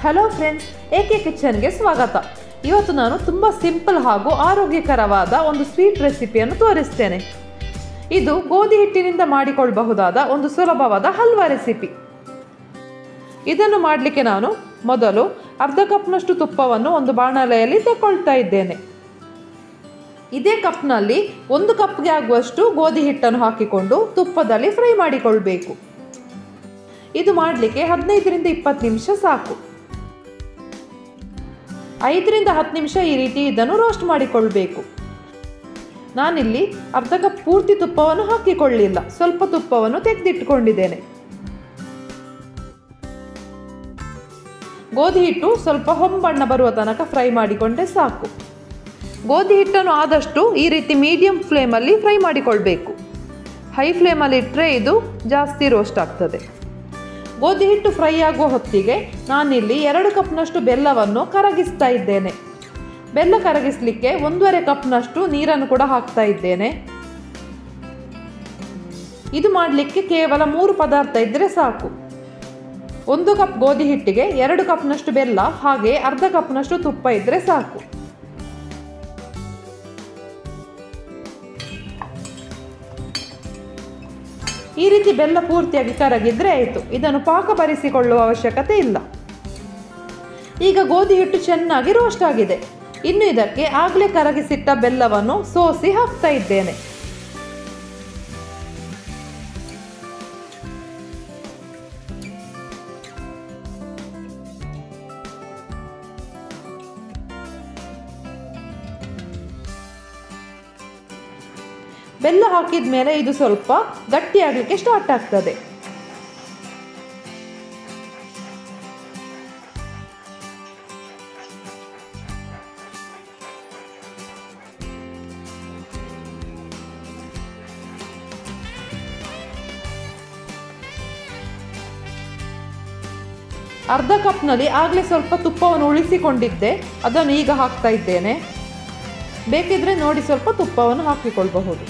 Hello friends, A K ಕಿಚನ್ಗೆ ಸ್ವಾಗತ. ಇವತ್ತು ನಾನು ತುಂಬ ಸಿಂಪಲ್ ಹಾಗೂ ಆರೋಗ್ಯಕರವಾದ ಒಂದು ಸ್ವೀಟ್ ರೆಸಿಪಿಯನ್ನು ತೋರಿಸ್ತೇನೆ. ಇದು ಗೋಧಿ ಹಿಟ್ಟಿನಿಂದ ಮಾಡಿಕೊಳ್ಳಬಹುದಾದ ಒಂದು ಸುಲಭವಾದ ಹಲ್ವಾ ರೆಸಿಪಿ. ಇದನ್ನು ಮಾಡಲಿಕ್ಕೆ ನಾನು ಮೊದಲು ಅರ್ಧ ಕಪ್ನಷ್ಟು ತುಪ್ಪವನ್ನು ಒಂದು ಬಾಣಲೆಯಲ್ಲಿ ತಗೊಳ್ತಾ ಇದ್ದೇನೆ. ಇದೇ ಕಪ್ನಲ್ಲಿ 1 ಕಪ್ಗೆ ಆಗುವಷ್ಟು ಗೋಧಿ ಹಿಟ್ಟನ್ನು ಹಾಕಿಕೊಂಡು ತುಪ್ಪದಲ್ಲಿ ಫ್ರೈ ಮಾಡಿಕೊಳ್ಬೇಕು. ಇದು ಮಾಡಲಿಕ್ಕೆ 15 ರಿಂದ 20 ನಿಮಿಷ ಸಾಕು. 5 ರಿಂದ 10 ನಿಮಿಷ ಈ ರೀತಿ ಇದನ್ನು ರೋಸ್ಟ್ ಮಾಡಿಕೊಳ್ಬೇಕು. ನಾನಿಲ್ಲಿ ಅರ್ಧ ಕಪ್ ಪೂರ್ತಿ ತುಪ್ಪವನ್ನು ಹಾಕಿಕೊಳ್ಳಿಲ್ಲ, ಸ್ವಲ್ಪ ತುಪ್ಪವನ್ನು ತೆಗೆದಿಟ್ಟುಕೊಂಡಿದ್ದೇನೆ. ಗೋಧಿ ಹಿಟ್ಟು ಸ್ವಲ್ಪ ಹೊಂಬಣ್ಣ ಬರುವ ತನಕ ಫ್ರೈ ಮಾಡಿಕೊಂಡ್ರೆ ಸಾಕು. ಗೋಧಿ ಹಿಟ್ಟನ್ನು ಆದಷ್ಟು ಈ ರೀತಿ ಮೀಡಿಯಂ ಫ್ಲೇಮಲ್ಲಿ ಫ್ರೈ ಮಾಡಿಕೊಳ್ಬೇಕು. ಹೈ ಫ್ಲೇಮಲ್ಲಿ ಇಟ್ಟರೆ ಇದು ಜಾಸ್ತಿ ರೋಸ್ಟ್ ಆಗ್ತದೆ. ಗೋಧಿ ಹಿಟ್ಟು ಫ್ರೈ ಆಗುವ ಹೊತ್ತಿಗೆ ನಾನಿಲ್ಲಿ 2 ಕಪ್ನಷ್ಟು ಬೆಲ್ಲವನ್ನು ಕರಗಿಸ್ತಾ ಇದ್ದೇನೆ. ಬೆಲ್ಲ ಕರಗಿಸಲಿಕ್ಕೆ 1.5 ಕಪ್ನಷ್ಟು ನೀರನ್ನು ಕೂಡ ಹಾಕ್ತಾ ಇದ್ದೇನೆ. ಇದು ಮಾಡಲಿಕ್ಕೆ ಕೇವಲ 3 ಪದಾರ್ಥ ಇದ್ದರೆ ಸಾಕು. 1 ಕಪ್ ಗೋಧಿ ಹಿಟ್ಟಿಗೆ 2 ಕಪ್ನಷ್ಟು ಬೆಲ್ಲ ಹಾಗೆ ಅರ್ಧ ಕಪ್ನಷ್ಟು ತುಪ್ಪ ಇದ್ದರೆ ಸಾಕು. ಈ ರೀತಿ ಬೆಲ್ಲ ಪೂರ್ತಿಯಾಗಿ ಕರಗಿದ್ರೆ ಆಯಿತು. ಇದನ್ನು ಪಾಕ ಬರಿಸಿಕೊಳ್ಳುವ ಅವಶ್ಯಕತೆ ಇಲ್ಲ. ಈಗ ಗೋಧಿ ಹಿಟ್ಟು ಚೆನ್ನಾಗಿ ರೋಸ್ಟ್ ಆಗಿದೆ. ಇನ್ನು ಇದಕ್ಕೆ ಆಗಲೇ ಕರಗಿಸಿಟ್ಟ ಬೆಲ್ಲವನ್ನು ಸೋಸಿ ಹಾಕ್ತಾ ಇದ್ದೇನೆ. ಬೆಲ್ಲ ಹಾಕಿದ ಮೇಲೆ ಇದು ಸ್ವಲ್ಪ ಗಟ್ಟಿಯಾಗಲಿಕ್ಕೆ ಸ್ಟಾರ್ಟ್ ಆಗ್ತದೆ. ಅರ್ಧ ಕಪ್ನಲ್ಲಿ ಆಗಲೇ ಸ್ವಲ್ಪ ತುಪ್ಪವನ್ನು ಉಳಿಸಿಕೊಂಡಿದ್ದೆ, ಅದನ್ನು ಈಗ ಹಾಕ್ತಾ ಇದ್ದೇನೆ. ಬೇಕಿದ್ರೆ ನೋಡಿ ಸ್ವಲ್ಪ ತುಪ್ಪವನ್ನು ಹಾಕಿಕೊಳ್ಳಬಹುದು.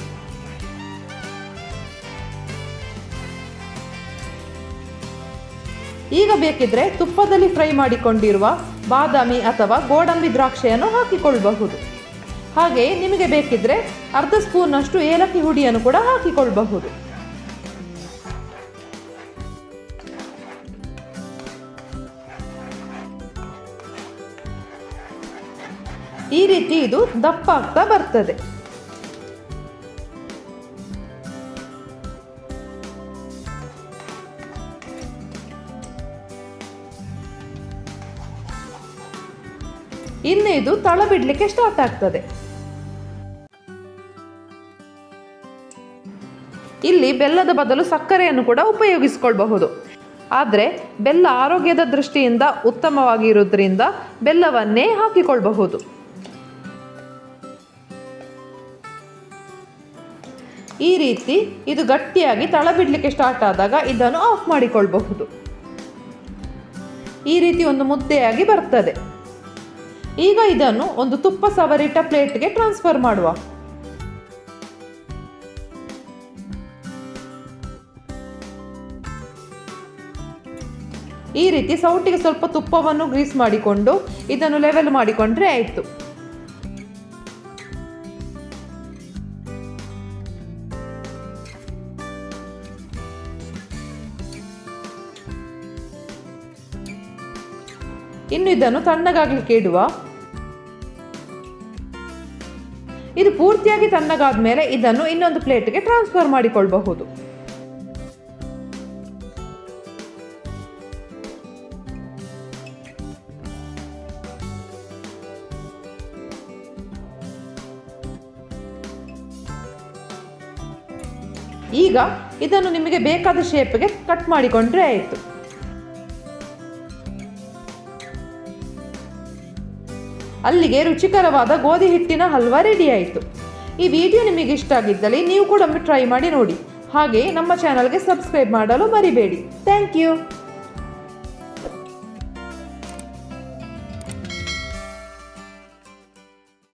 ಈಗ ಬೇಕಿದ್ರೆ ತುಪ್ಪದಲ್ಲಿ ಫ್ರೈ ಮಾಡಿಕೊಂಡಿರುವ ಬಾದಾಮಿ ಅಥವಾ ಗೋಡಂಬಿ ದ್ರಾಕ್ಷಿಯನ್ನು ಹಾಕಿಕೊಳ್ಳಬಹುದು. ಹಾಗೆ ನಿಮಗೆ ಬೇಕಿದ್ರೆ ಅರ್ಧ ಸ್ಪೂನ್ನಷ್ಟು ಏಲಕ್ಕಿ ಹುಡಿಯನ್ನು ಕೂಡ ಹಾಕಿಕೊಳ್ಳಬಹುದು. ಈ ರೀತಿ ಇದು ದಪ್ಪ ಆಗ್ತಾ ಬರ್ತದೆ. ಇನ್ನು ಇದು ತಳ ಬಿಡ್ಲಿಕ್ಕೆ ಸ್ಟಾರ್ಟ್ ಆಗ್ತದೆ. ಇಲ್ಲಿ ಬೆಲ್ಲದ ಬದಲು ಸಕ್ಕರೆಯನ್ನು ಕೂಡ ಉಪಯೋಗಿಸಿಕೊಳ್ಳಬಹುದು. ಆದರೆ ಬೆಲ್ಲ ಆರೋಗ್ಯದ ದೃಷ್ಟಿಯಿಂದ ಉತ್ತಮವಾಗಿರುವುದರಿಂದ ಬೆಲ್ಲವನ್ನೇ ಹಾಕಿಕೊಳ್ಳಬಹುದು. ಈ ರೀತಿ ಇದು ಗಟ್ಟಿಯಾಗಿ ತಳ ಬಿಡ್ಲಿಕ್ಕೆ ಸ್ಟಾರ್ಟ್ ಆದಾಗ ಇದನ್ನು ಆಫ್ ಮಾಡಿಕೊಳ್ಳಬಹುದು. ಈ ರೀತಿ ಒಂದು ಮುದ್ದೆಯಾಗಿ ಬರ್ತದೆ. ಈಗ ಇದನ್ನು ಒಂದು ತುಪ್ಪ ಸವರಿಟ್ಟ ಪ್ಲೇಟ್ಗೆ ಟ್ರಾನ್ಸ್ಫರ್ ಮಾಡುವ. ಈ ರೀತಿ ಸೌಟಿಗೆ ಸ್ವಲ್ಪ ತುಪ್ಪವನ್ನು ಗ್ರೀಸ್ ಮಾಡಿಕೊಂಡು ಇದನ್ನು ಲೆವೆಲ್ ಮಾಡಿಕೊಂಡ್ರೆ ಆಯಿತು. ಇನ್ನು ಇದನ್ನು ತಣ್ಣಗಾಗಲಿಕ್ಕೆ ಇಡುವ. ಇದು ಪೂರ್ತಿಯಾಗಿ ತಣ್ಣಗಾದ ಮೇಲೆ ಇದನ್ನು ಇನ್ನೊಂದು ಪ್ಲೇಟ್ಗೆ ಟ್ರಾನ್ಸ್ಫರ್ ಮಾಡಿಕೊಳ್ಳಬಹುದು. ಈಗ ಇದನ್ನು ನಿಮಗೆ ಬೇಕಾದ ಶೇಪ್ಗೆ ಕಟ್ ಮಾಡಿಕೊಂಡ್ರೆ ಆಯಿತು. ಅಲ್ಲಿಗೆ ರುಚಿಕರವಾದ ಗೋಧಿ ಹಿಟ್ಟಿನ ಹಲ್ವಾ ರೆಡಿ ಆಯಿತು. ಈ ವಿಡಿಯೋ ನಿಮಗೆ ಇಷ್ಟ ಆಗಿದ್ದಲ್ಲಿ ನೀವು ಕೂಡ ಒಮ್ಮೆ ಟ್ರೈ ಮಾಡಿ ನೋಡಿ. ಹಾಗೆ ನಮ್ಮ ಚಾನಲ್ಗೆ ಸಬ್ಸ್ಕ್ರೈಬ್ ಮಾಡಲು ಮರಿಬೇಡಿ. Thank you.